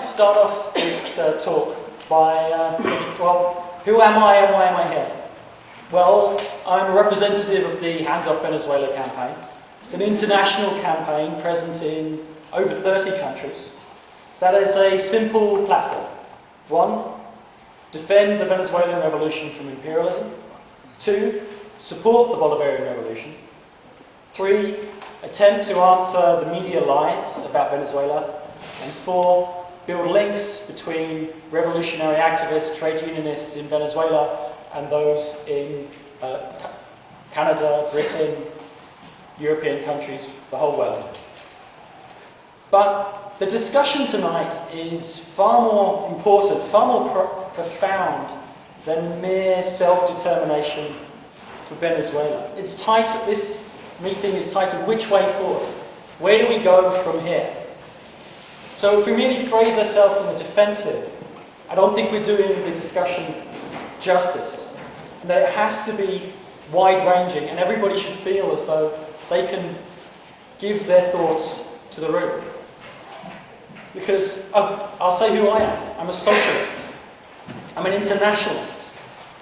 start off this talk by, well, who am I and why am I here? Well, I'm a representative of the Hands Off Venezuela campaign. It's an international campaign present in over 30 countries that is a simple platform. 1, defend the Venezuelan revolution from imperialism. 2, support the Bolivarian revolution. 3, attempt to answer the media lies about Venezuela. And 4, build links between revolutionary activists, trade unionists in Venezuela and those in Canada, Britain, European countries, the whole world. But the discussion tonight is far more important, far more profound than mere self-determination for Venezuela. It's titled, this meeting is titled, Which Way Forward? Where do we go from here? So if we merely phrase ourselves in the defensive, I don't think we're doing the discussion justice. And that it has to be wide-ranging, and everybody should feel as though they can give their thoughts to the room. Because I'll say who I am. I'm a socialist. I'm an internationalist.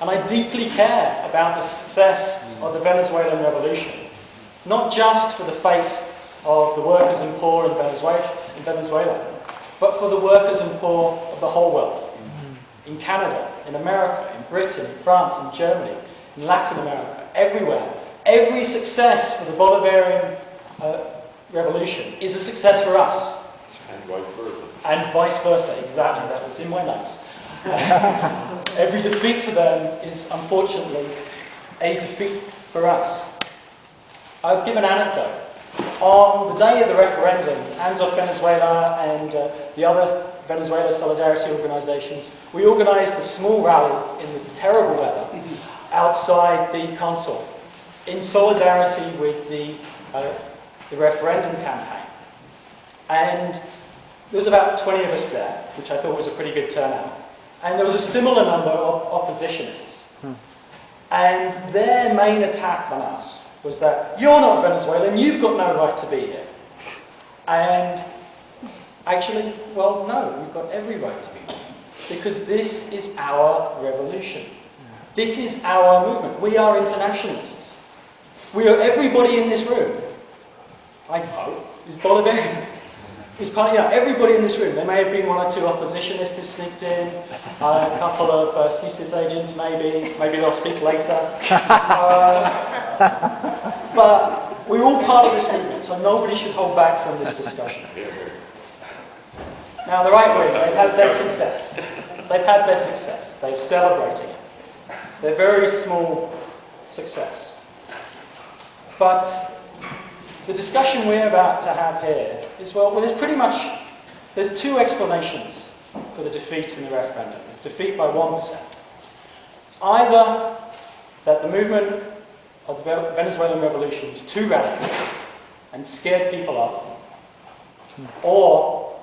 And I deeply care about the success of the Venezuelan revolution. Not just for the fate of the workers and poor in Venezuela, but for the workers and poor of the whole world. In Canada, in America, in Britain, in France, in Germany, in Latin America, everywhere. Every success for the Bolivarian revolution is a success for us. And vice versa. And vice versa, exactly, that was in my notes. Every defeat for them is, unfortunately, a defeat for us. I'll give an anecdote. On the day of the referendum, Hands Off Venezuela and the other Venezuela solidarity organisations, we organised a small rally in the terrible weather outside the consul in solidarity with the referendum campaign. And there was about 20 of us there, which I thought was a pretty good turnout. And there was a similar number of oppositionists. And their main attack on us was that you're not Venezuelan, you've got no right to be here. And actually, well, no, we've got every right to be here. Because this is our revolution. This is our movement. We are internationalists. We are, everybody in this room, I hope, is Bolivarians. Everybody in this room. There may have been 1 or 2 oppositionists who sneaked in, a couple of CSIS agents maybe they'll speak later. But we're all part of this movement, so nobody should hold back from this discussion. Now, the right wing, they've had their success. They've had their success. They've celebrated it. Their very small success. But the discussion we're about to have here is, well, there's 2 explanations for the defeat in the referendum. Defeat by 1%. It's either that the movement of the Venezuelan revolution was too radical and scared people off, or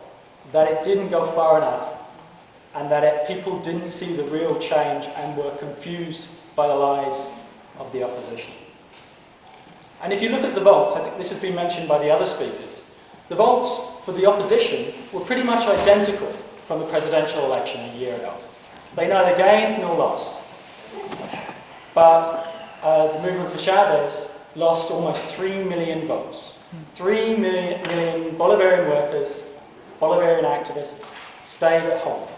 that it didn't go far enough and that people didn't see the real change and were confused by the lies of the opposition. And if you look at the votes, I think this has been mentioned by the other speakers, the votes for the opposition were pretty much identical from the presidential election a year ago. They neither gained nor lost. But the movement for Chavez lost almost 3 million votes. 3 million Bolivarian workers, Bolivarian activists, stayed at home.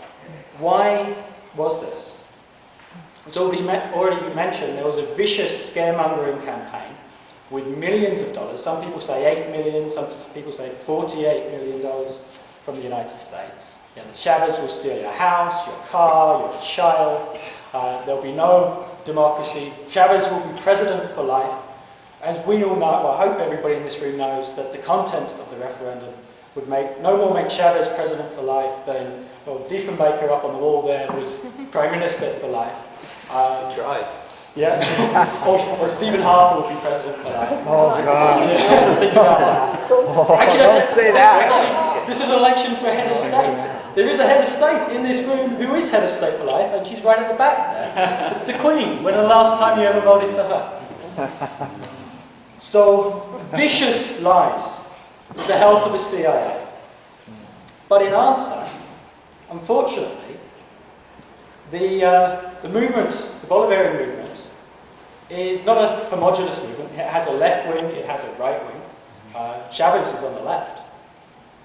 Why was this? It's already been mentioned there was a vicious scaremongering campaign with millions of dollars. Some people say 8 million, some people say $48 million from the United States. Chavez will steal your house, your car, your child. There'll be no democracy. Chavez will be president for life. As we all know, well, I hope everybody in this room knows that the content of the referendum would no more make Chavez president for life than, well, Diefenbaker up on the wall there was prime minister for life. Tried. Yeah, or Stephen Harper will be president for life. Oh, God. Yeah, think about that. Don't say that. Actually, this is an election for head of state. There is a head of state in this room who is head of state for life, and she's right at the back there. It's the Queen. When the last time you ever voted for her? So, vicious lies with the help of the CIA. But in answer, Unfortunately, the movement, the Bolivarian movement, is not a homogeneous movement. It has a left wing, it has a right wing. Chavez is on the left,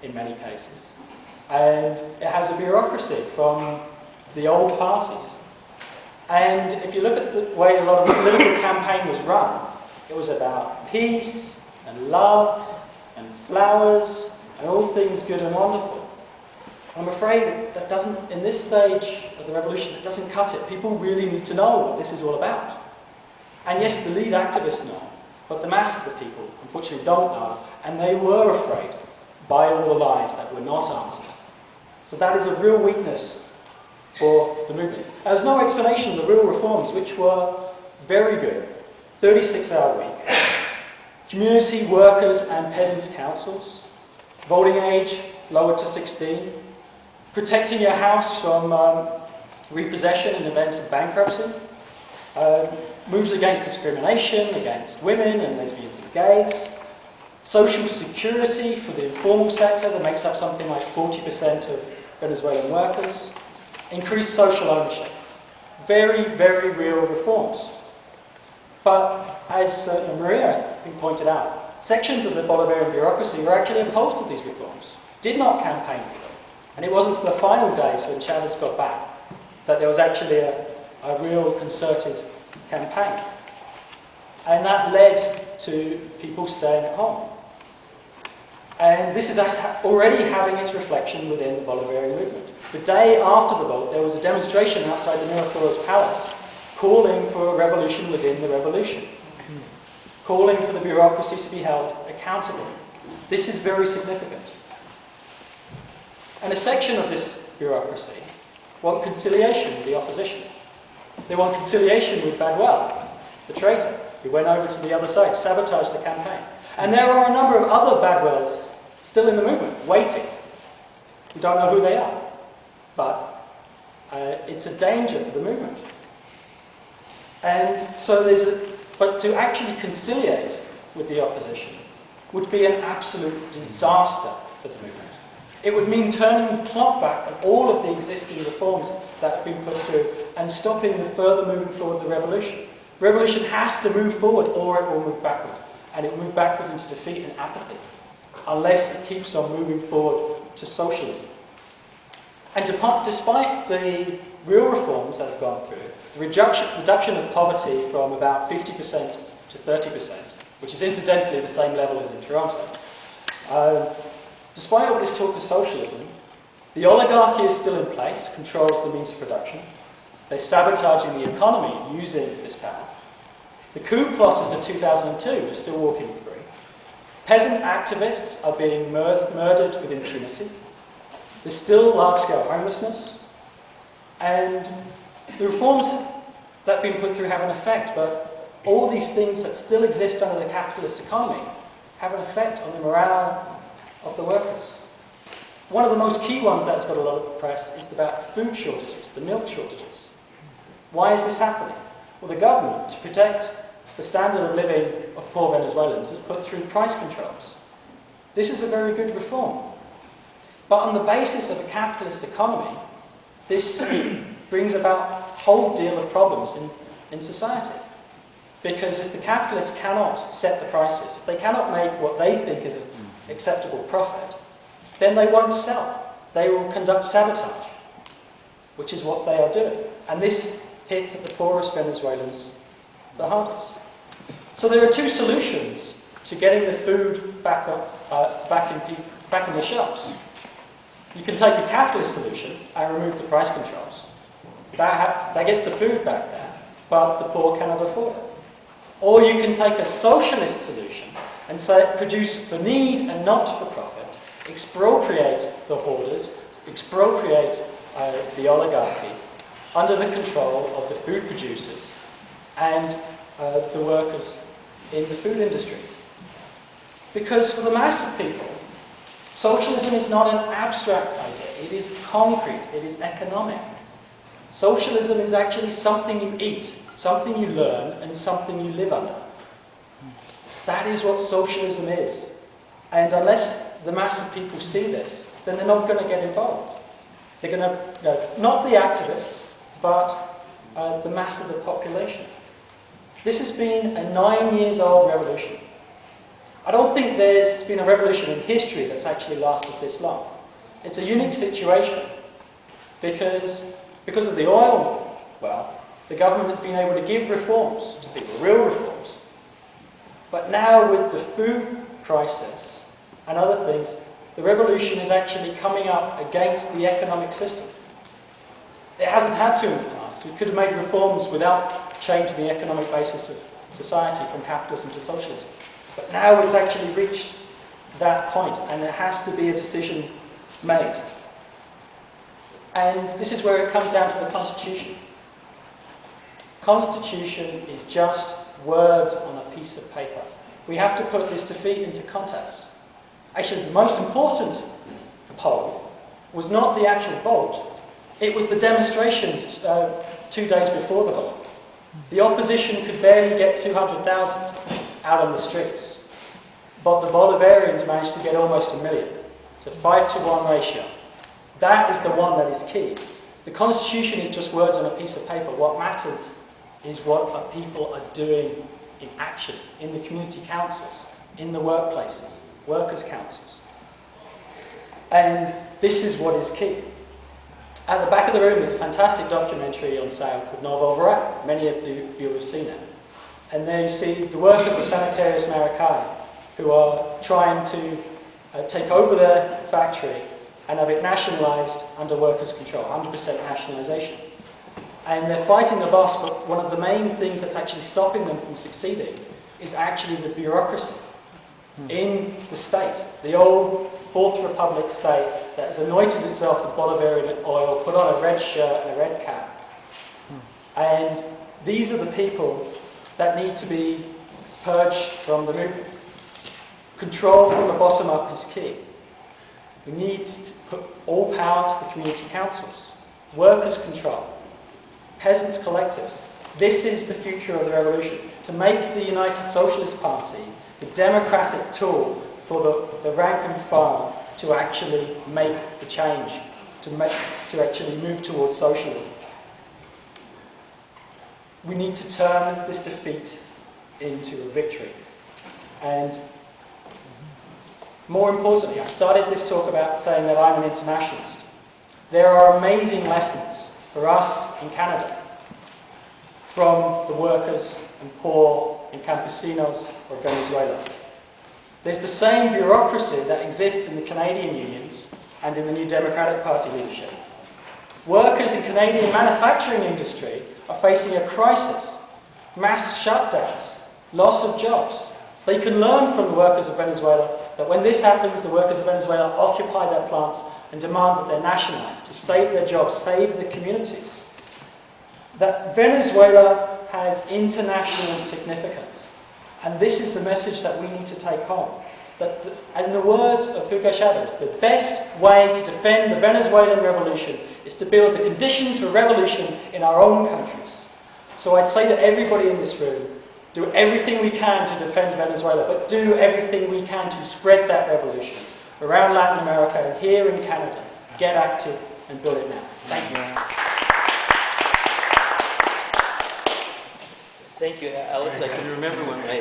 in many cases. And it has a bureaucracy from the old parties. And if you look at the way a lot of the political campaign was run, it was about peace and love and flowers and all things good and wonderful. I'm afraid that doesn't, in this stage of the revolution, it doesn't cut it. People really need to know what this is all about. And yes, the lead activists know, but the mass of the people, unfortunately, don't know, and they were afraid by all the lies that were not answered. So that is a real weakness for the movement. There's no explanation of the real reforms, which were very good. 36-hour week, community workers and peasants' councils, voting age lowered to 16, protecting your house from repossession in the event of bankruptcy, moves against discrimination against women and lesbians and gays, social security for the informal sector that makes up something like 40% of Venezuelan workers, increased social ownership. Very, very real reforms. But as Maria, I think, pointed out, sections of the Bolivarian bureaucracy were actually opposed to these reforms, did not campaign for them. And it wasn't until the final days when Chavez got back that there was actually a real concerted campaign. And that led to people staying at home. And this is already having its reflection within the Bolivarian movement. The day after the vote, there was a demonstration outside the Miraflores Palace calling for a revolution within the revolution, calling for the bureaucracy to be held accountable. This is very significant. And a section of this bureaucracy want conciliation with the opposition. They want conciliation with Baguel, the traitor, who went over to the other side, sabotaged the campaign. And there are a number of other Baguels still in the movement, waiting. We don't know who they are, but it's a danger for the movement. And so but to actually conciliate with the opposition would be an absolute disaster for the movement. It would mean turning the clock back on all of the existing reforms that have been put through and stopping the further moving forward of the revolution. Revolution has to move forward or it will move backward. And it will move backward into defeat and apathy, unless it keeps on moving forward to socialism. And despite the real reforms that have gone through, the reduction of poverty from about 50% to 30%, which is incidentally the same level as in Toronto, despite all this talk of socialism, the oligarchy is still in place, controls the means of production. They're sabotaging the economy using this power. The coup plotters of 2002 are still walking free. Peasant activists are being murdered with impunity. There's still large-scale homelessness. And the reforms that have been put through have an effect, but all these things that still exist under the capitalist economy have an effect on the morale of the workers. One of the most key ones that's got a lot of press is about food shortages, the milk shortages. Why is this happening? Well, the government, to protect the standard of living of poor Venezuelans, has put through price controls. This is a very good reform. But on the basis of a capitalist economy, this brings about a whole deal of problems in society. Because if the capitalists cannot set the prices, if they cannot make what they think is an acceptable profit, then they won't sell. They will conduct sabotage, which is what they are doing. And this hit the poorest Venezuelans the hardest. So there are two solutions to getting the food back in the shelves. You can take a capitalist solution and remove the price controls. That gets the food back there, but the poor cannot afford it. Or you can take a socialist solution and say produce for need and not for profit, expropriate the hoarders, expropriate the oligarchy under the control of the food producers and the workers in the food industry. Because for the mass of people, socialism is not an abstract idea, it is concrete, it is economic. Socialism is actually something you eat, something you learn, and something you live under. That is what socialism is. And unless the mass of people see this, then they're not going to get involved. They're going to, not the activists, but the mass of the population. This has been a 9 years old revolution. I don't think there's been a revolution in history that's actually lasted this long. It's a unique situation because of the oil wealth, the government has been able to give reforms to people, real reforms. But now with the food crisis and other things, the revolution is actually coming up against the economic system. It hasn't had to in the past. We could have made reforms without changing the economic basis of society from capitalism to socialism. But now it's actually reached that point, and there has to be a decision made. And this is where it comes down to the Constitution. Constitution is just words on a piece of paper. We have to put this defeat into context. Actually, the most important poll was not the actual vote, it was the demonstrations 2 days before the vote. The opposition could barely get 200,000 out on the streets, but the Bolivarians managed to get almost 1 million. It's a 5-to-1 ratio. That is the one that is key. The Constitution is just words on a piece of paper. What matters is what people are doing in action, in the community councils, in the workplaces, workers' councils. And this is what is key. At the back of the room is a fantastic documentary on sale called Novo Varat. Many of you have seen it. And there you see the workers of Sanitarius Maracay who are trying to take over their factory and have it nationalised under workers' control, 100% nationalisation. And they're fighting the boss, but one of the main things that's actually stopping them from succeeding is actually the bureaucracy in the state, the old Fourth Republic state that has anointed itself with Bolivarian oil, put on a red shirt and a red cap. And these are the people that need to be purged from the movement. Control from the bottom up is key. We need to put all power to the community councils, workers' control, peasants' collectives. This is the future of the revolution. To make the United Socialist Party the democratic tool for the rank and file to actually make the change, to actually move towards socialism. We need to turn this defeat into a victory. And more importantly, I started this talk about saying that I'm an internationalist. There are amazing lessons for us in Canada from the workers and poor in campesinos or Venezuela. There's the same bureaucracy that exists in the Canadian unions and in the New Democratic Party leadership. Workers in Canadian manufacturing industry are facing a crisis, mass shutdowns, loss of jobs. They can learn from the workers of Venezuela that when this happens, the workers of Venezuela occupy their plants and demand that they're nationalised to save their jobs, save the communities. That Venezuela has international significance. And this is the message that we need to take home. That, in the words of Hugo Chavez, the best way to defend the Venezuelan revolution is to build the conditions for revolution in our own countries. So I'd say to everybody in this room, do everything we can to defend Venezuela, but do everything we can to spread that revolution around Latin America and here in Canada. Get active and build it now. Thank you. Thank you, Alex. I can remember when my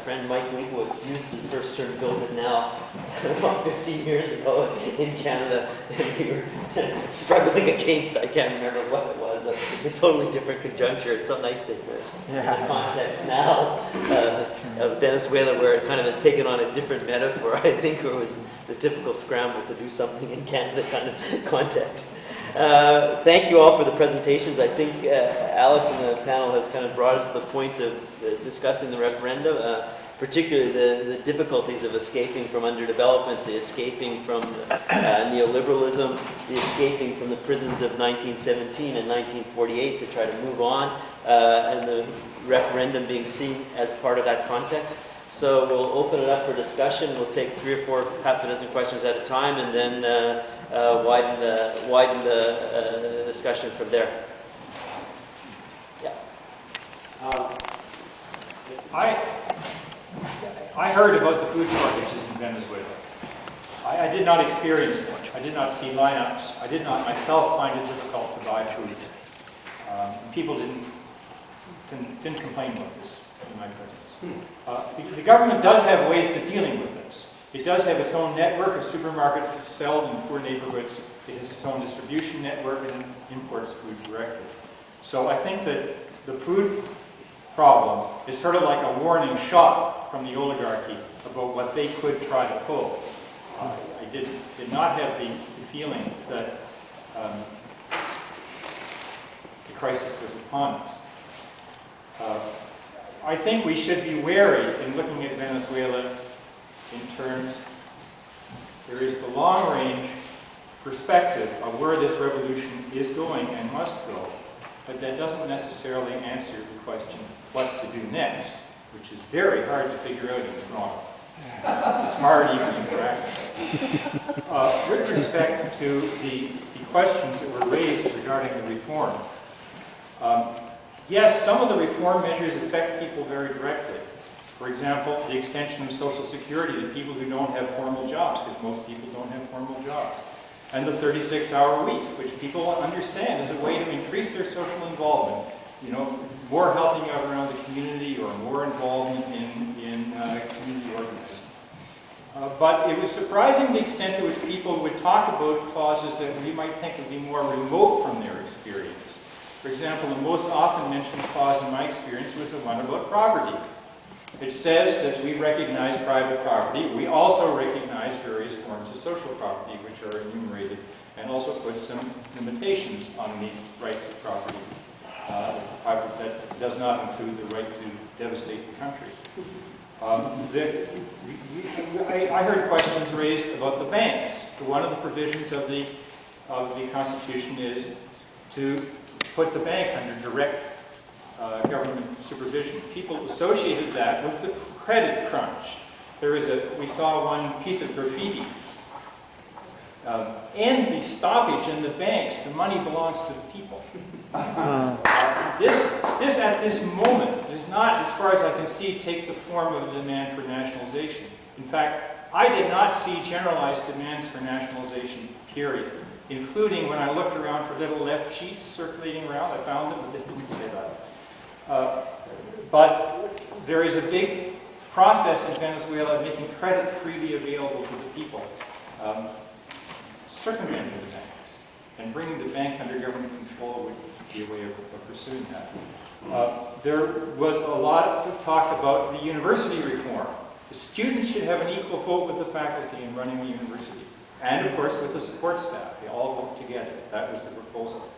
friend Mike Winkowitz used the first term "build it now" about 15 years ago in Canada, and we were struggling against, I can't remember what it was, but a totally different conjuncture. It's so nice to hear the context now of Venezuela, where it kind of has taken on a different metaphor, I think, where it was the typical scramble to do something in Canada kind of context. Thank you all for the presentations. I think Alex and the panel have kind of brought us to the point of discussing the referendum, particularly the difficulties of escaping from underdevelopment, the escaping from neoliberalism, the escaping from the prisons of 1917 and 1948 to try to move on, and the referendum being seen as part of that context. So we'll open it up for discussion. We'll take 3 or 4, half a dozen questions at a time, and then widen the discussion from there. Yeah. I heard about the food shortages in Venezuela. I did not experience them. I did not see lineups. I did not myself find it difficult to buy food. People didn't complain about this in my presence. The government does have ways of dealing with this. It does have its own network of supermarkets that sell in poor neighborhoods. It has its own distribution network and imports food directly. So I think that the food problem is sort of like a warning shot from the oligarchy about what they could try to pull. I did not have the feeling that the crisis was upon us. I think we should be wary in looking at Venezuela in terms, there is the long-range perspective of where this revolution is going and must go, but that doesn't necessarily answer the question, what to do next, which is very hard to figure out in Toronto. It's hard even in practice. With respect to the questions that were raised regarding the reform, yes, some of the reform measures affect people very directly. For example, the extension of Social Security to people who don't have formal jobs, because most people don't have formal jobs. And the 36-hour week, which people understand is a way to increase their social involvement. You know, more helping out around the community or more involvement in community organizing. But it was surprising the extent to which people would talk about clauses that we might think would be more remote from their experience. For example, the most often mentioned clause in my experience was the one about property. It says that we recognize private property. We also recognize various forms of social property, which are enumerated, and also put some limitations on the rights of property. That does not include the right to devastate the country. I heard questions raised about the banks. One of the provisions of the Constitution is to put the bank under direct government supervision. People associated that with the credit crunch. We saw one piece of graffiti. And the stoppage in the banks, the money belongs to the people. This at this moment does not, as far as I can see, take the form of a demand for nationalization. In fact, I did not see generalized demands for nationalization, period. Including when I looked around for little left sheets circulating around, I found them, but they didn't say that. But there is a big process in Venezuela of making credit freely available to the people, circumventing the banks, and bringing the bank under government control would be a way of pursuing that. There was a lot of talk about the university reform. The students should have an equal vote with the faculty in running the university. And of course with the support staff. They all work together. That was the proposal.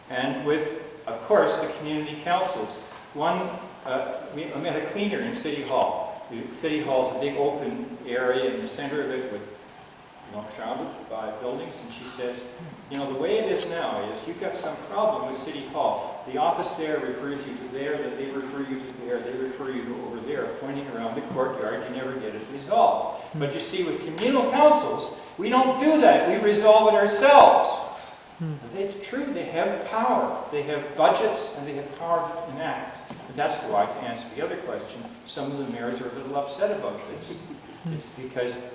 And with, of course, the community councils. We met a cleaner in City Hall. City Hall is a big open area in the center of it with, surrounded by buildings. And she says, the way it is now is you've got some problem with City Hall. The office there refers you to there, that they refer you to there, they refer you to over there, pointing around the courtyard. You never get it resolved. But you see, with communal councils, we don't do that. We resolve it ourselves. It's true, they have power. They have budgets and they have power to enact. And that's why, to answer the other question, some of the mayors are a little upset about this. It's because it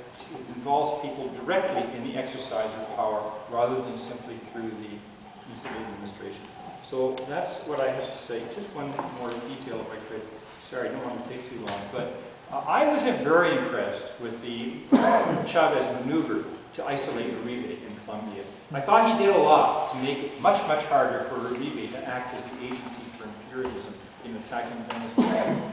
involves people directly in the exercise of power rather than simply through the municipal administration. So that's what I have to say. Just one more detail if I could. Sorry, I don't want to take too long. But I was very impressed with the Chavez maneuver to isolate Uribe in Colombia. I thought he did a lot to make it much, much harder for Uribe to act as the agency for imperialism in attacking Venezuela.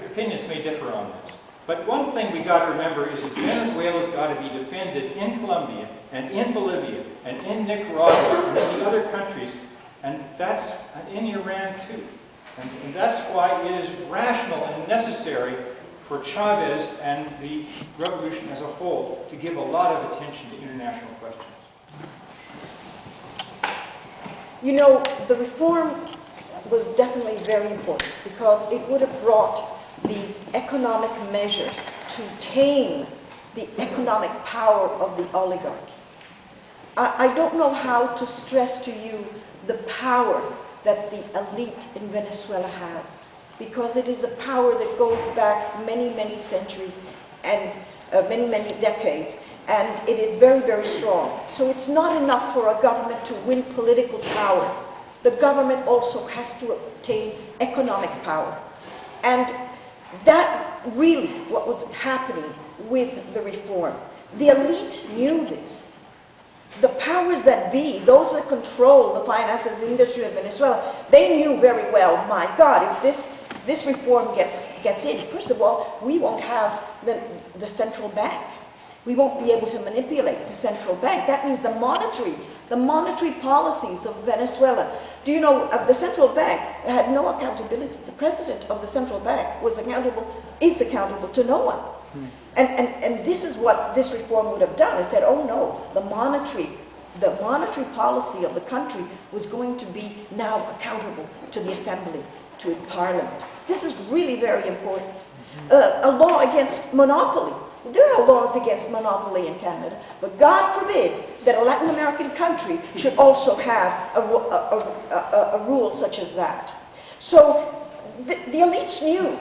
Opinions may differ on this. But one thing we got to remember is that Venezuela's got to be defended in Colombia and in Bolivia and in Nicaragua and in the other countries, and that's in Iran too. And that's why it is rational and necessary for Chavez and the revolution as a whole to give a lot of attention to international questions. The reform was definitely very important because it would have brought these economic measures to tame the economic power of the oligarchy. I don't know how to stress to you the power that the elite in Venezuela has, because it is a power that goes back many, many centuries and many, many decades. and it is very, very strong. So it's not enough for a government to win political power. The government also has to obtain economic power. And that really what was happening with the reform. The elite knew this. The powers that be, those that control the finances industry of Venezuela, they knew very well, my God, if this reform gets in, first of all, we won't have the central bank. We won't be able to manipulate the central bank. That means the monetary policies of Venezuela. Do you know, the central bank had no accountability. The president of the central bank is accountable to no one. And this is what this reform would have done. It said, oh no, the monetary policy of the country was going to be now accountable to the assembly, to the parliament. This is really very important. A law against monopoly. There are laws against monopoly in Canada, but God forbid that a Latin American country should also have a rule such as that. So the elites knew,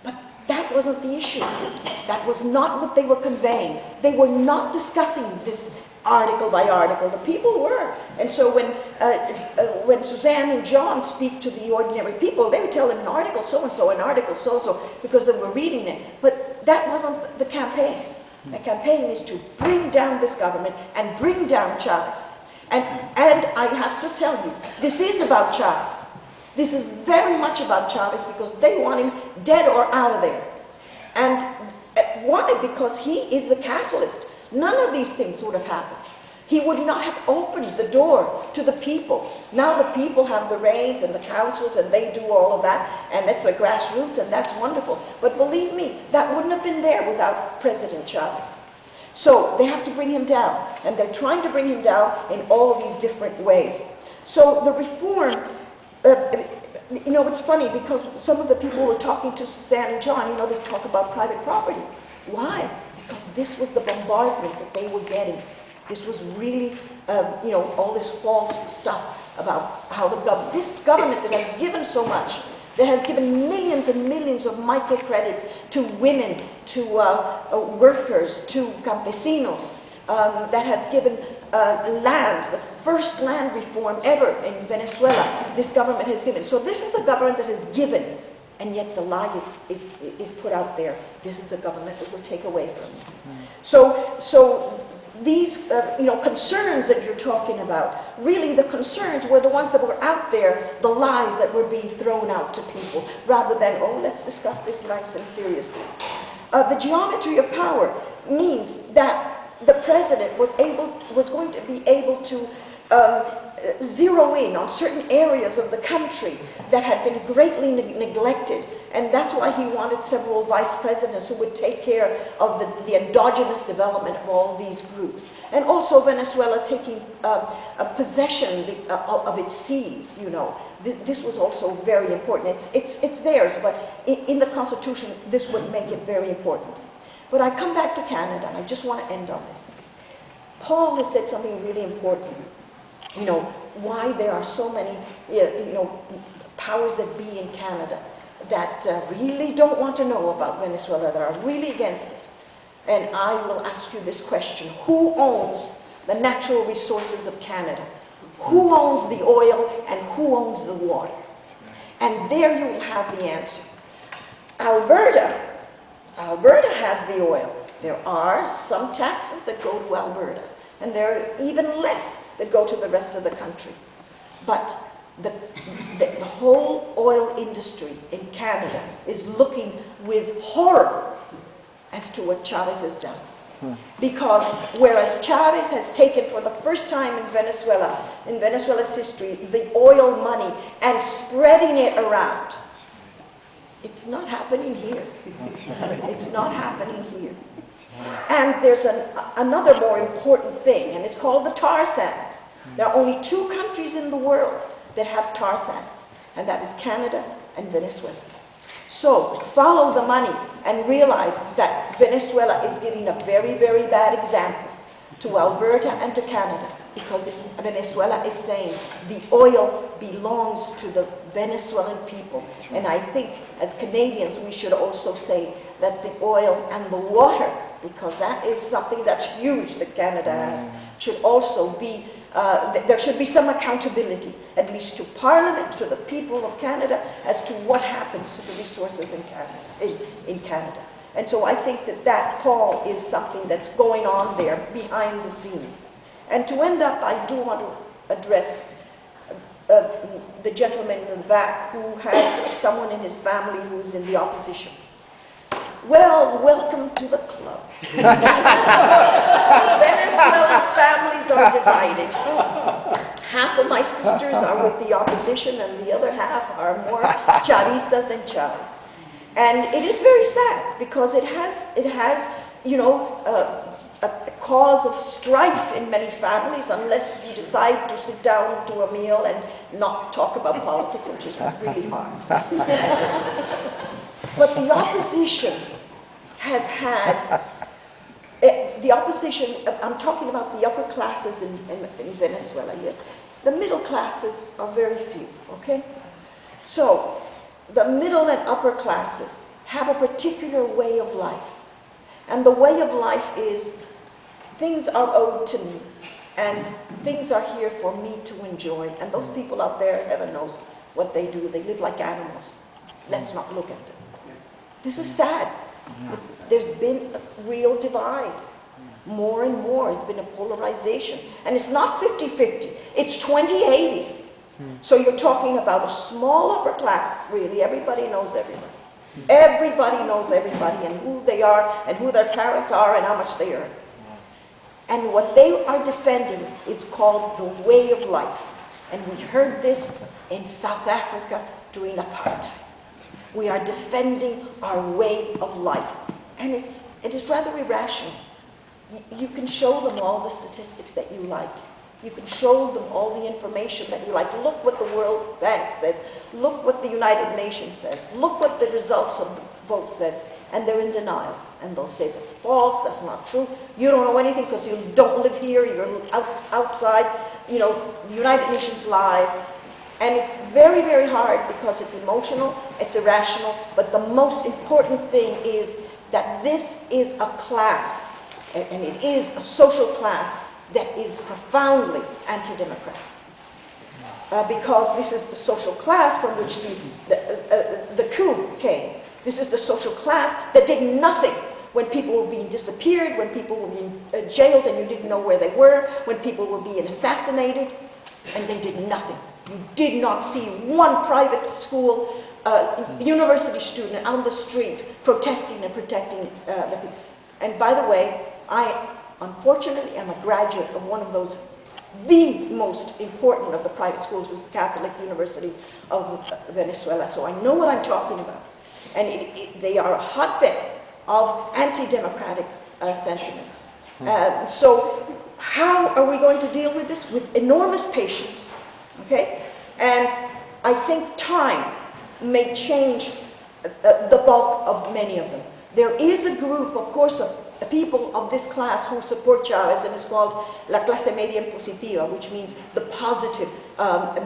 but that wasn't the issue. That was not what they were conveying. They were not discussing this article by article. The people were. And so when Suzanne and John speak to the ordinary people, they would tell them an article so-and-so, an article so-and-so, because they were reading it. But that wasn't the campaign. The campaign is to bring down this government and bring down Chavez. And I have to tell you, this is about Chavez. This is very much about Chavez because they want him dead or out of there. And why? Because he is the catalyst. None of these things would have happened. He would not have opened the door to the people. Now the people have the reins and the councils and they do all of that, and it's the grassroots, and that's wonderful. But believe me, that wouldn't have been there without President Chavez. So they have to bring him down, and they're trying to bring him down in all these different ways. So the reform, you know, it's funny because some of the people were talking to Suzanne and John, you know, they talk about private property. Why? Because this was the bombardment that they were getting. This was really, you know, all this false stuff about how this government that has given so much, that has given millions and millions of microcredits to women, to workers, to campesinos, that has given land, the first land reform ever in Venezuela, this government has given. So this is a government that has given, and yet the lie is put out there. This is a government that will take away from you. So these you know, concerns that you're talking about, really the concerns were the ones that were out there, the lies that were being thrown out to people, rather than, oh, let's discuss this nice and seriously. The geometry of power means that the president was going to be able to zero in on certain areas of the country that had been greatly neglected. And that's why he wanted several vice presidents who would take care of the endogenous development of all these groups. And also Venezuela taking possession of its seas, you know. This was also very important. It's theirs, but in the Constitution, this would make it very important. But I come back to Canada, and I just want to end on this. Paul has said something really important. You know, why there are so many, you know, powers that be in Canada that really don't want to know about Venezuela, that are really against it. And I will ask you this question. Who owns the natural resources of Canada? Who owns the oil and who owns the water? And there you will have the answer. Alberta has the oil. There are some taxes that go to Alberta, and there are even less that go to the rest of the country. But the whole oil industry in Canada is looking with horror as to what Chavez has done. Because whereas Chavez has taken for the first time in Venezuela's history, the oil money and spreading it around, it's not happening here. It's not happening here. And there's another more important thing, and it's called the tar sands. There are only 2 countries in the world that have tar sands, and that is Canada and Venezuela. So follow the money and realize that Venezuela is giving a very, very bad example to Alberta and to Canada, because Venezuela is saying the oil belongs to the Venezuelan people. And I think as Canadians we should also say that the oil and the water because that is something that's huge that Canada has, should also be, there should be some accountability, at least to Parliament, to the people of Canada, as to what happens to the resources in Canada. And so I think that that call is something that's going on there behind the scenes. And to end up, I do want to address the gentleman in the back who has someone in his family who is in the opposition. Well, welcome to the club. Venezuelan families are divided. Half of my sisters are with the opposition and the other half are more Chavistas than Chavis. And it is very sad because it has, you know, a cause of strife in many families unless you decide to sit down to a meal and not talk about politics, which is really hard. But the opposition has had, the opposition, I'm talking about the upper classes in Venezuela here. The middle classes are very few, okay? So, the middle and upper classes have a particular way of life. And the way of life is, things are owed to me, and things are here for me to enjoy. And those people out there, heaven knows what they do. They live like animals. Let's not look at them. This is sad. There's been a real divide. More and more, it's been a polarization. And it's not 50-50, it's 20-80. So you're talking about a small upper class, really. Everybody knows everybody. Everybody knows everybody and who they are and who their parents are and how much they earn. And what they are defending is called the way of life. And we heard this in South Africa during apartheid. We are defending our way of life. And it is rather irrational. You can show them all the statistics that you like. You can show them all the information that you like. Look what the World Bank says. Look what the United Nations says. Look what the results of the vote says. And they're in denial. And they'll say that's false, that's not true. You don't know anything because you don't live here. You're outside. You know, the United Nations lies. And it's very, very hard because it's emotional, it's irrational. But the most important thing is that this is a class, and it is a social class that is profoundly anti-democratic. Because this is the social class from which the coup came. This is the social class that did nothing when people were being disappeared, when people were being jailed and you didn't know where they were, when people were being assassinated, and they did nothing. You did not see one private school, university student on the street protesting and protecting the people. And by the way, I unfortunately am a graduate of one of those, the most important of the private schools was the Catholic University of Venezuela, so I know what I'm talking about. And they are a hotbed of anti-democratic sentiments. So how are we going to deal with this? With enormous patience, okay? And I think time may change the bulk of many of them. There is a group, of course, of people of this class who support Chavez, and it's called La Clase Media Impositiva, which means the positive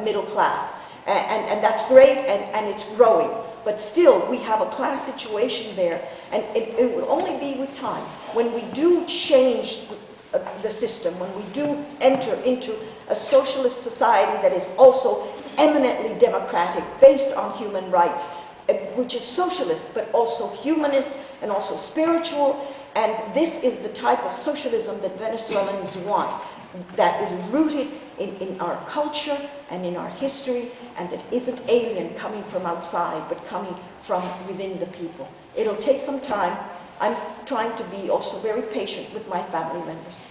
middle class. And that's great, and it's growing. But still, we have a class situation there, and it will only be with time. When we do change the system, when we do enter into a socialist society that is also eminently democratic, based on human rights, which is socialist, but also humanist and also spiritual, and this is the type of socialism that Venezuelans want, that is rooted in our culture and in our history, and that isn't alien coming from outside, but coming from within the people. It'll take some time. I'm trying to be also very patient with my family members.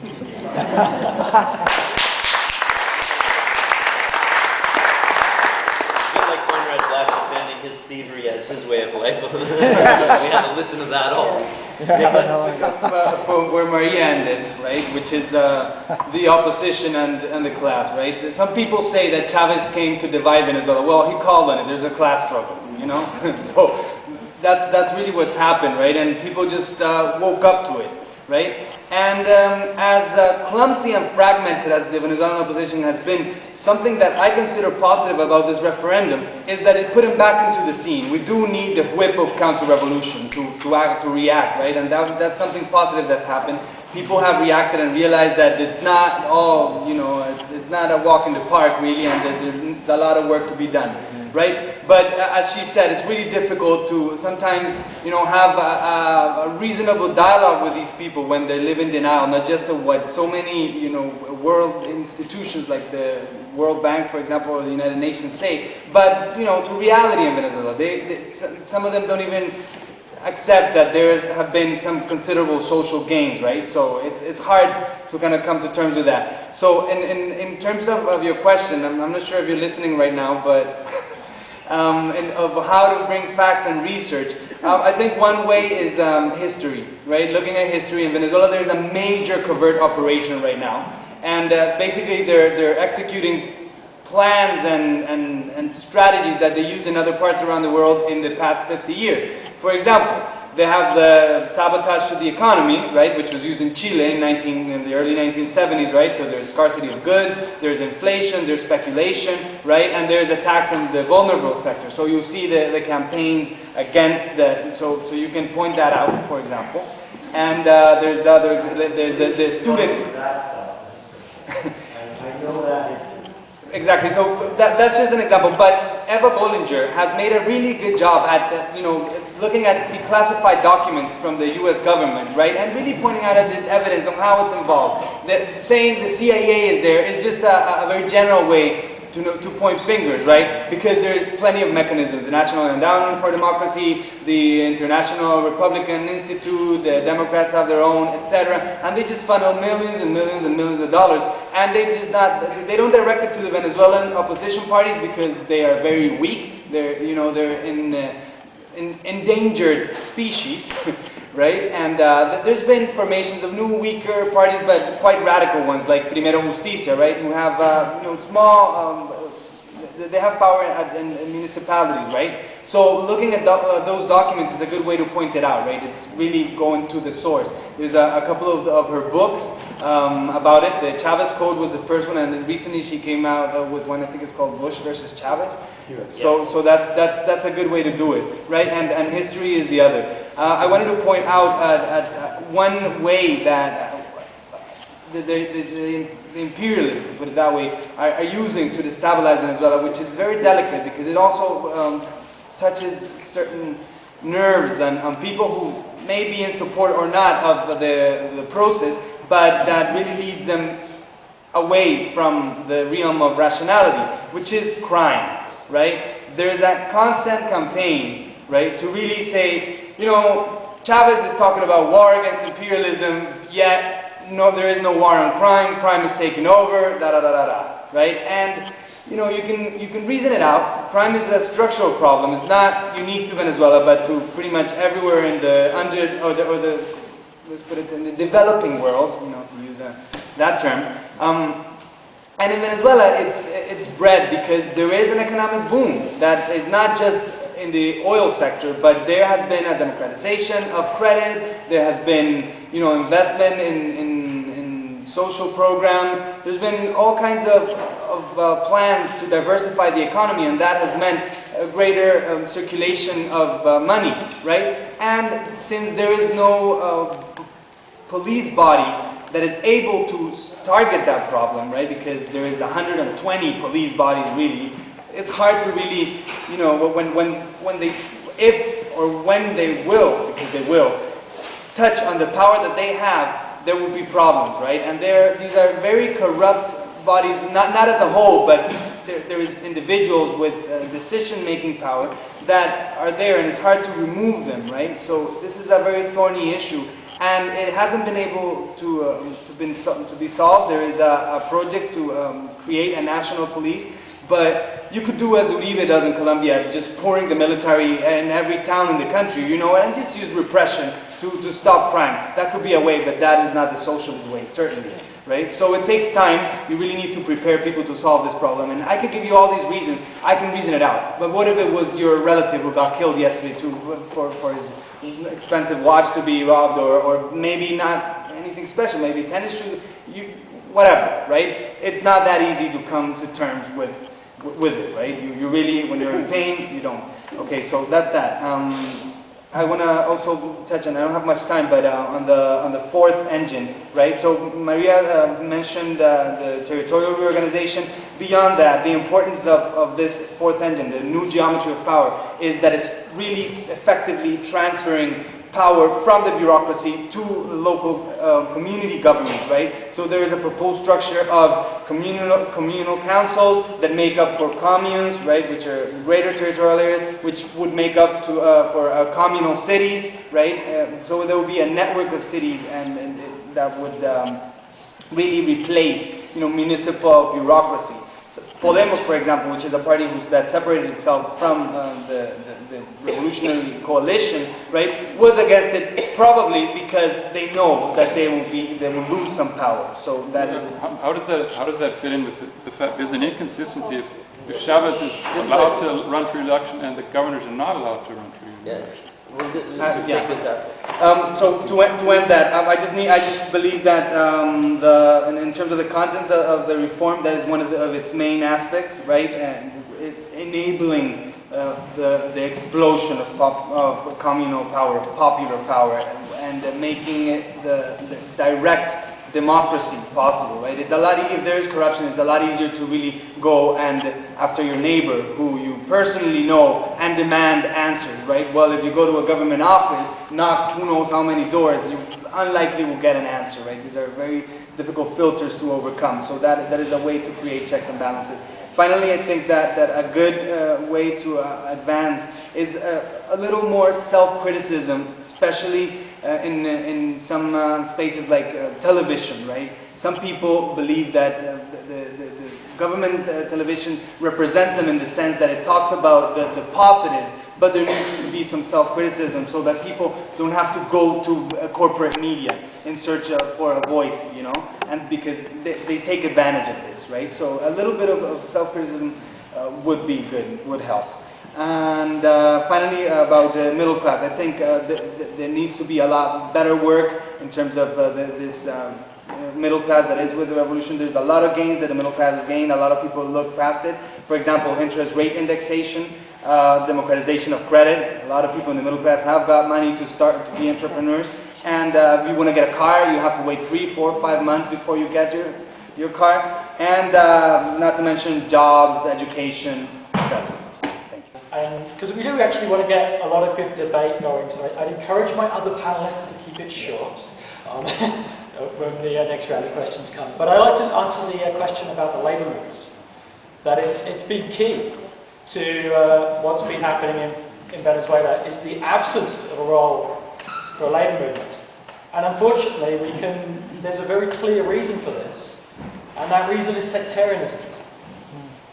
His thievery as his way of life. We had to listen to that all. Yeah, let's pick up from where Maria ended, right? Which is the opposition and the class, right? Some people say that Chavez came to divide Venezuela. Well, he called on it. There's a class struggle, you know? So that's really what's happened, right? And people just woke up to it, right? And as clumsy and fragmented as the Venezuelan opposition has been, something that I consider positive about this referendum is that it put him back into the scene. We do need the whip of counter-revolution to react, right? And that's something positive that's happened. People have reacted and realized that it's not all, it's not a walk in the park really, and that there's a lot of work to be done, right? But as she said, it's really difficult to sometimes, have a reasonable dialogue with these people when they live in denial, not just of what so many, world institutions like the World Bank, for example, or the United Nations say, but, to reality in Venezuela. Some of them don't even accept that there have been some considerable social gains, right? So it's hard to kind of come to terms with that. So in terms of your question, I'm not sure if you're listening right now, but of how to bring facts and research, I think one way is history, right? Looking at history in Venezuela, there's a major covert operation right now, and basically they're executing plans and strategies that they use in other parts around the world in the past 50 years. For example, they have the sabotage to the economy, right, which was used in Chile in the early 1970s, right? So there's scarcity of goods, there's inflation, there's speculation, right? And there's attacks on the vulnerable sector. So you'll see the campaigns against that. So you can point that out, for example. And there's the student. I know that history. Exactly. So that's just an example. But Eva Gollinger has made a really good job at looking at declassified documents from the U.S. government, right, and really pointing out the evidence on how it's involved. Saying the CIA is there is just a very general way to point fingers, right? Because there's plenty of mechanisms. The National Endowment for Democracy, the International Republican Institute, the Democrats have their own, etc. And they just funnel millions and millions and millions of dollars. And they don't direct it to the Venezuelan opposition parties because they are very weak. They're endangered species, right? And there's been formations of new, weaker parties, but quite radical ones, like Primero Justicia, right? Who have, small, they have power in municipalities, right? So looking at those documents is a good way to point it out, right? It's really going to the source. There's a couple of her books about it. The Chavez Code was the first one, and then recently she came out with one, I think it's called Bush versus Chavez. So that's a good way to do it, right? And history is the other. I wanted to point out one way that the imperialists, to put it that way, are using to destabilize Venezuela, which is very delicate because it also touches certain nerves on people who may be in support or not of the process, but that really leads them away from the realm of rationality, which is crime. Right? There's a constant campaign, right, to really say, Chavez is talking about war against imperialism, yet no, there is no war on crime. Crime is taking over, right? And you can reason it out. Crime is a structural problem. It's not unique to Venezuela, but to pretty much everywhere in let's put it in the developing world, to use that term. And in Venezuela, it's bred because there is an economic boom that is not just in the oil sector, but there has been a democratization of credit. There has been, investment in social programs. There's been all kinds of plans to diversify the economy, and that has meant a greater circulation of money, right? And since there is no police body that is able to target that problem, right? Because there is 120 police bodies really. It's hard to really, when they will, because they will, touch on the power that they have, there will be problems, right? And these are very corrupt bodies, not as a whole, but there is individuals with decision-making power that are there, and it's hard to remove them, right? So this is a very thorny issue. And it hasn't been able to be solved. There is a project to create a national police, but you could do as Uribe does in Colombia, just pouring the military in every town in the country, and just use repression to stop crime. That could be a way, but that is not the socialist way, certainly, right? So it takes time. You really need to prepare people to solve this problem. And I could give you all these reasons. I can reason it out. But what if it was your relative who got killed yesterday for his expensive watch to be robbed, or maybe not anything special, maybe tennis shoes, whatever, right? It's not that easy to come to terms with it, right? You really, when you're in pain, you don't. Okay, so that's that. I want to also touch on, I don't have much time, but on the fourth engine, right? So Maria mentioned the territorial reorganization. Beyond that, the importance of this fourth engine, the new geometry of power, is that it's really effectively transferring power from the bureaucracy to local community governments, right? So there is a proposed structure of communal councils that make up for communes, right, which are greater territorial areas, which would make up to for communal cities, right? So there will be a network of cities, and that would really replace, municipal bureaucracy. So Podemos, for example, which is a party that separated itself from the revolutionary coalition, right, was against it probably because they know that they will lose some power. So that is. How does that fit in with the fact there's an inconsistency if Chavez is allowed to run for election and the governors are not allowed to run for election? Yes. Let's just take this So out. to end that, I just believe that in terms of the content of the reform, that is one of its main aspects, right? And enabling the explosion of communal power, of popular power, and making it the direct democracy possible, right? It's a lot. If there is corruption, it's a lot easier to really go and after your neighbor who you personally know and demand answers, right? Well, if you go to a government office, knock who knows how many doors, you unlikely will get an answer, right? These are very difficult filters to overcome. So that is a way to create checks and balances. Finally, I think that a good way to advance is a little more self-criticism, especially in some spaces like television, right? Some people believe that the government television represents them in the sense that it talks about the positives, but there needs to be some self-criticism so that people don't have to go to corporate media in search for a voice, and because they take advantage of this, right? So a little bit of self-criticism would be good, would help. And finally, about the middle class, I think there needs to be a lot better work in terms of this middle class that is with the revolution. There's a lot of gains that the middle class has gained. A lot of people look past it. For example, interest rate indexation, democratization of credit. A lot of people in the middle class have got money to start to be entrepreneurs. And if you want to get a car, you have to wait 3, 4, 5 months before you get your car. And not to mention jobs, education, etc. Because we do actually want to get a lot of good debate going, so I'd encourage my other panelists to keep it short when the next round of questions come. But I'd like to answer the question about the labour movement. That it's been key to what's been happening in Venezuela is the absence of a role for a labour movement. And unfortunately, there's a very clear reason for this, and that reason is sectarianism.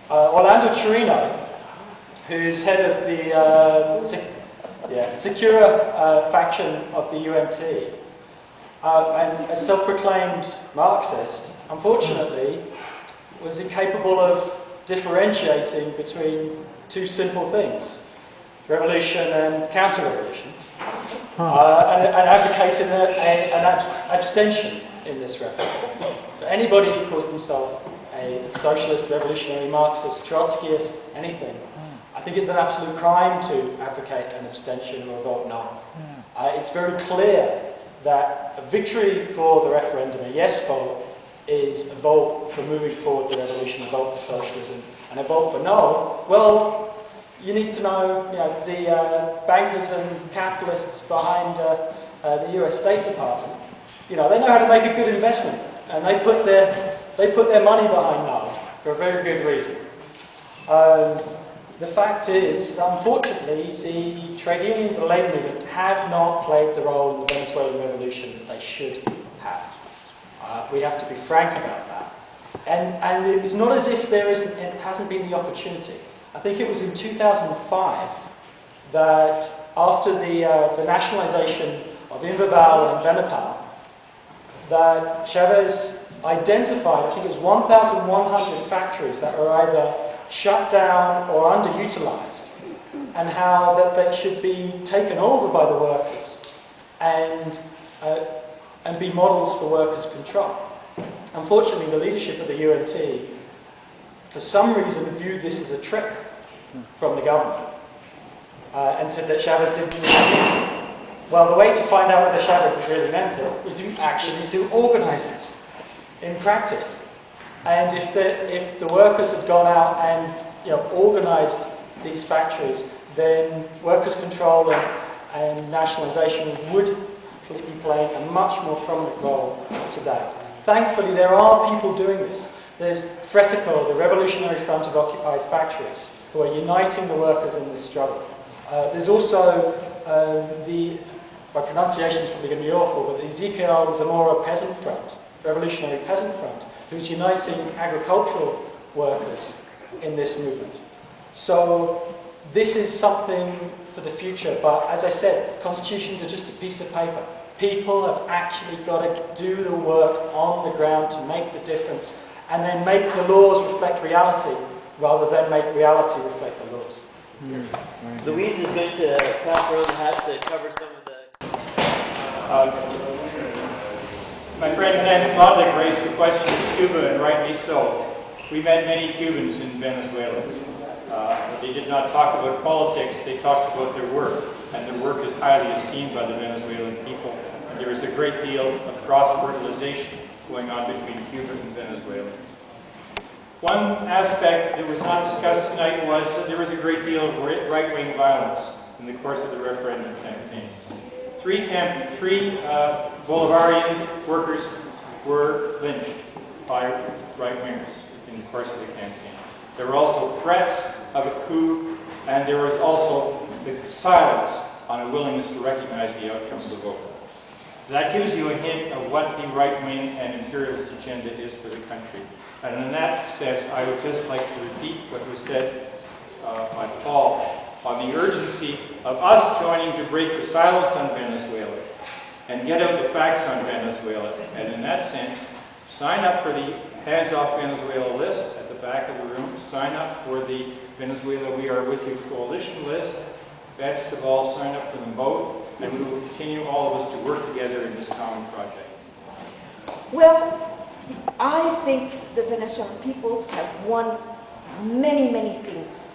Orlando Chirino, who's head of the Secura faction of the UMT, and a self-proclaimed Marxist, unfortunately, was incapable of differentiating between two simple things, revolution and counter-revolution, and advocated an abstention in this referendum. Anybody who calls themselves a socialist, revolutionary, Marxist, Trotskyist, anything, I think it's an absolute crime to advocate an abstention or a vote no. It's very clear that a victory for the referendum, a yes vote, is a vote for moving forward the revolution, a vote for socialism, and a vote for no. Well, you need to know, the bankers and capitalists behind the US State Department. They know how to make a good investment, and they put their money behind no for a very good reason. The fact is, unfortunately, the trade unions and the labour movement have not played the role in the Venezuelan revolution that they should have. We have to be frank about that. And it's not as if it hasn't been the opportunity. I think it was in 2005 that after the nationalisation of Inverval and Benapal, that Chavez identified, I think it was 1,100 factories that were either shut down or underutilised, and how that they should be taken over by the workers and and be models for workers' control. Unfortunately, the leadership of the UNT, for some reason, viewed this as a trick from the government and said that Chavez didn't really mean it. Well, the way to find out whether Chavez has really meant it is to organise it in practice. And if the workers had gone out and organised these factories, then workers' control and nationalisation would be playing a much more prominent role today. Thankfully, there are people doing this. There's Fretico, the Revolutionary Front of Occupied Factories, who are uniting the workers in this struggle. There's also my pronunciation's probably going to be awful, but the Ezekiel Zamora Peasant Front, Revolutionary Peasant Front, who's uniting agricultural workers in this movement. So this is something for the future, but as I said, constitutions are just a piece of paper. People have actually got to do the work on the ground to make the difference, and then make the laws reflect reality, rather than make reality reflect the laws. Louise is going to pass around the hat to cover some of the... My friend Hans Modlik raised the question of Cuba, and rightly so. We met many Cubans in Venezuela. They did not talk about politics, they talked about their work, and their work is highly esteemed by the Venezuelan people. And there is a great deal of cross-fertilization going on between Cuba and Venezuela. One aspect that was not discussed tonight was that there was a great deal of right-wing violence in the course of the referendum campaign. Three Bolivarian workers were lynched by right-wingers in the course of the campaign. There were also threats of a coup, and there was also the silence on a willingness to recognize the outcome of the vote. That gives you a hint of what the right-wing and imperialist agenda is for the country. And in that sense, I would just like to repeat what was said by Paul on the urgency of us joining to break the silence on Venezuela and get out the facts on Venezuela. And in that sense, sign up for the Hands Off Venezuela list at the back of the room. Sign up for the Venezuela We Are With You coalition list. Best of all, sign up for them both. And we will continue, all of us, to work together in this common project. Well, I think the Venezuelan people have won many, many things.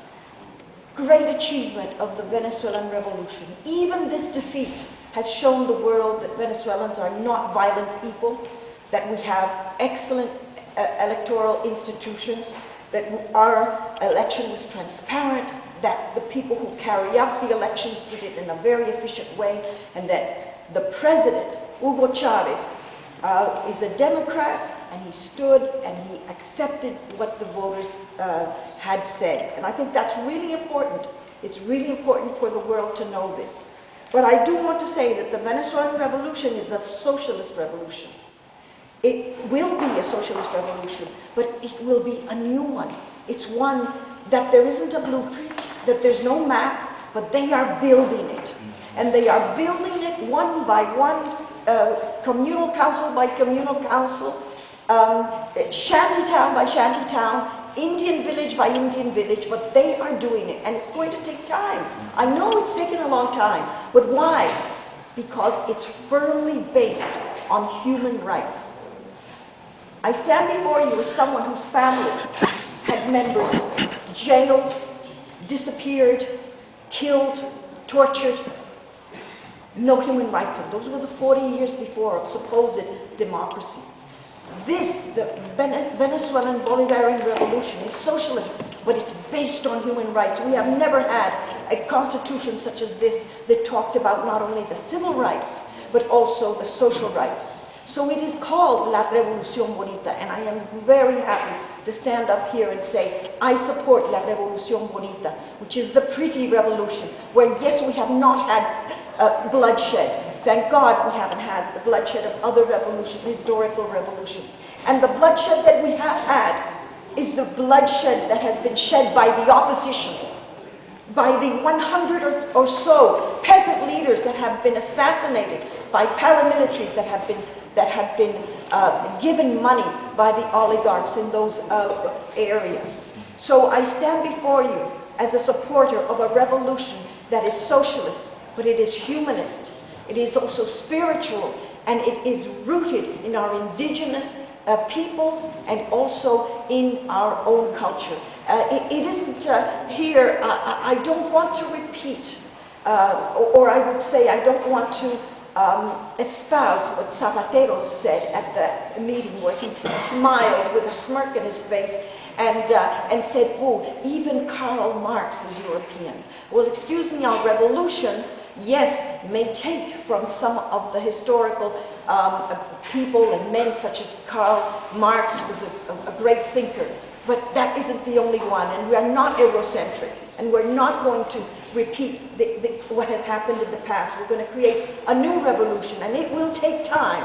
Great achievement of the Venezuelan Revolution. Even this defeat has shown the world that Venezuelans are not violent people, that we have excellent electoral institutions, that our election was transparent, that the people who carry out the elections did it in a very efficient way, and that the president, Hugo Chavez, is a Democrat, and he stood and he accepted what the voters had said. And I think that's really important. It's really important for the world to know this. But I do want to say that the Venezuelan Revolution is a socialist revolution. It will be a socialist revolution, but it will be a new one. It's one that there isn't a blueprint, that there's no map, but they are building it. And they are building it one by one, communal council by communal council, shanty town by shanty town, Indian village by Indian village, but they are doing it, and it's going to take time. I know it's taken a long time, but why? Because it's firmly based on human rights. I stand before you as someone whose family had members jailed, disappeared, killed, tortured, no human rights. And those were the 40 years before of supposed democracy. This, the Venezuelan Bolivarian Revolution, is socialist, but it's based on human rights. We have never had a constitution such as this that talked about not only the civil rights, but also the social rights. So it is called La Revolución Bonita, and I am very happy to stand up here and say, I support La Revolución Bonita, which is the pretty revolution, where yes, we have not had bloodshed. Thank God we haven't had the bloodshed of other revolutions, historical revolutions. And the bloodshed that we have had is the bloodshed that has been shed by the opposition, by the 100 or so peasant leaders that have been assassinated, by paramilitaries that have been given money by the oligarchs in those areas. So I stand before you as a supporter of a revolution that is socialist, but it is humanist. It is also spiritual, And it is rooted in our indigenous peoples and also in our own culture. It isn't here, I don't want to repeat, or I would say I don't want to espouse what Zapatero said at the meeting, where he smiled with a smirk on his face and said, oh, even Karl Marx is European. Well, excuse me, our revolution, yes, may take from some of the historical people and men such as Karl Marx, who was a great thinker, but that isn't the only one, and we are not Eurocentric, and we're not going to repeat what has happened in the past. We're going to create a new revolution, and it will take time,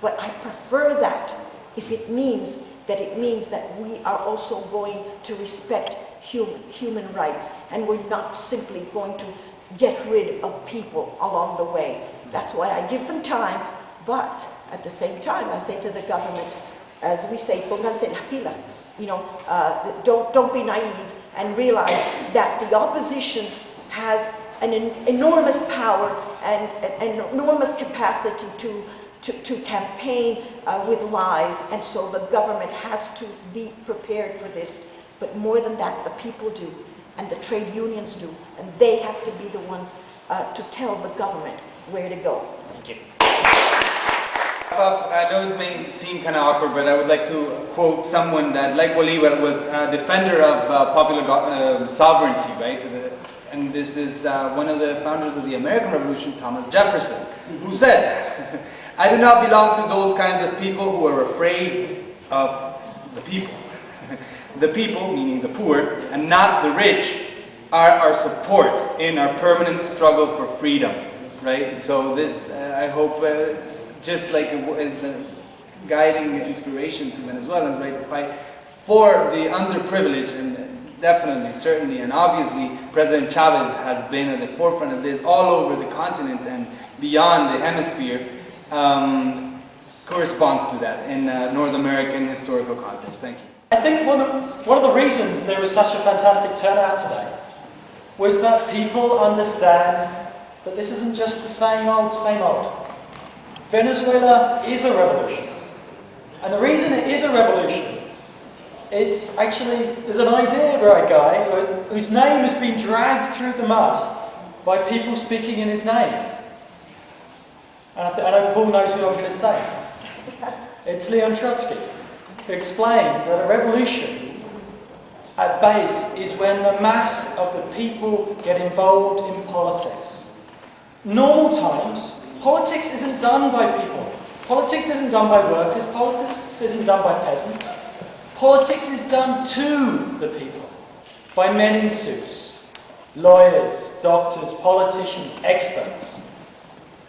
but I prefer that if it means that we are also going to respect human rights, and we're not simply going to get rid of people along the way. That's why I give them time, but at the same time I say to the government, as we say, pónganse las pilas, you know, don't be naive and realize that the opposition has an enormous power and an enormous capacity to campaign with lies, and so the government has to be prepared for this. But more than that, the people do, and the trade unions do, and they have to be the ones to tell the government where to go. Thank you. I know it may seem kind of awkward, but I would like to quote someone that, like Bolívar, was a defender of popular sovereignty, right? And this is one of the founders of the American Revolution, Thomas Jefferson, who said, I do not belong to those kinds of people who are afraid of the people. The people, meaning the poor, and not the rich, are our support in our permanent struggle for freedom, right? So this, I hope, just like it is a guiding inspiration to Venezuelans, right, to fight for the underprivileged, and definitely, certainly, and obviously, President Chavez has been at the forefront of this all over the continent and beyond the hemisphere, corresponds to that in North American historical context. Thank you. I think one of the reasons there was such a fantastic turnout today was that people understand that this isn't just the same old, same old. Venezuela is a revolution. And the reason it is a revolution, it's actually, there's an idea-bright guy whose name has been dragged through the mud by people speaking in his name. And I know Paul knows who I'm going to say. It's Leon Trotsky, who explained that a revolution at base is when the mass of the people get involved in politics. Normal times, politics isn't done by people. Politics isn't done by workers. Politics isn't done by peasants. Politics is done to the people, by men in suits, lawyers, doctors, politicians, experts.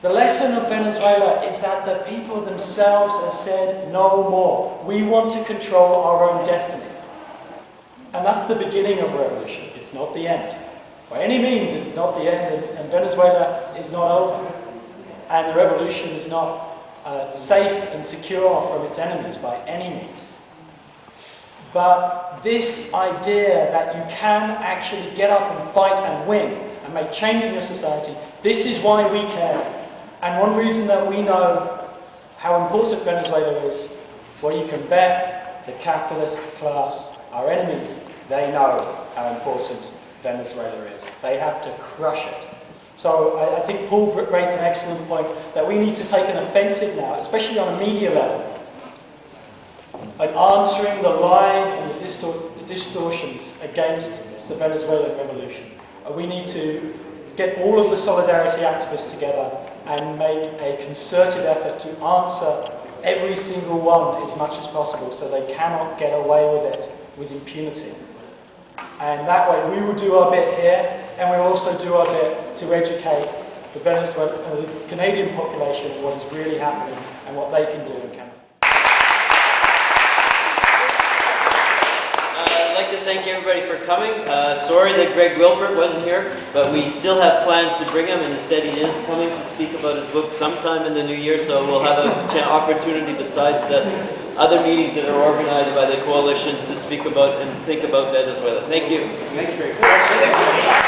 The lesson of Venezuela is that the people themselves have said no more. We want to control our own destiny. And that's the beginning of a revolution. It's not the end. By any means, it's not the end, and Venezuela is not over. And the revolution is not safe and secure from its enemies by any means. But this idea that you can actually get up and fight and win and make change in your society, this is why we care. And one reason that we know how important Venezuela is, well, you can bet the capitalist class, our enemies, they know how important Venezuela is. They have to crush it. So I think Paul raised an excellent point that we need to take an offensive now, especially on a media level, and answering the lies and the distortions against the Venezuelan revolution. We need to get all of the solidarity activists together and make a concerted effort to answer every single one as much as possible so they cannot get away with it with impunity. And that way we will do our bit here, and we'll also do our bit to educate the Canadian population on what is really happening and what they can do in Canada. I'd like to thank everybody for coming. Sorry that Greg Wilbert wasn't here, but we still have plans to bring him, and he said he is coming to speak about his book sometime in the new year, so we'll have an opportunity besides the other meetings that are organized by the coalitions to speak about and think about Venezuela. Thank you. Thanks, Greg.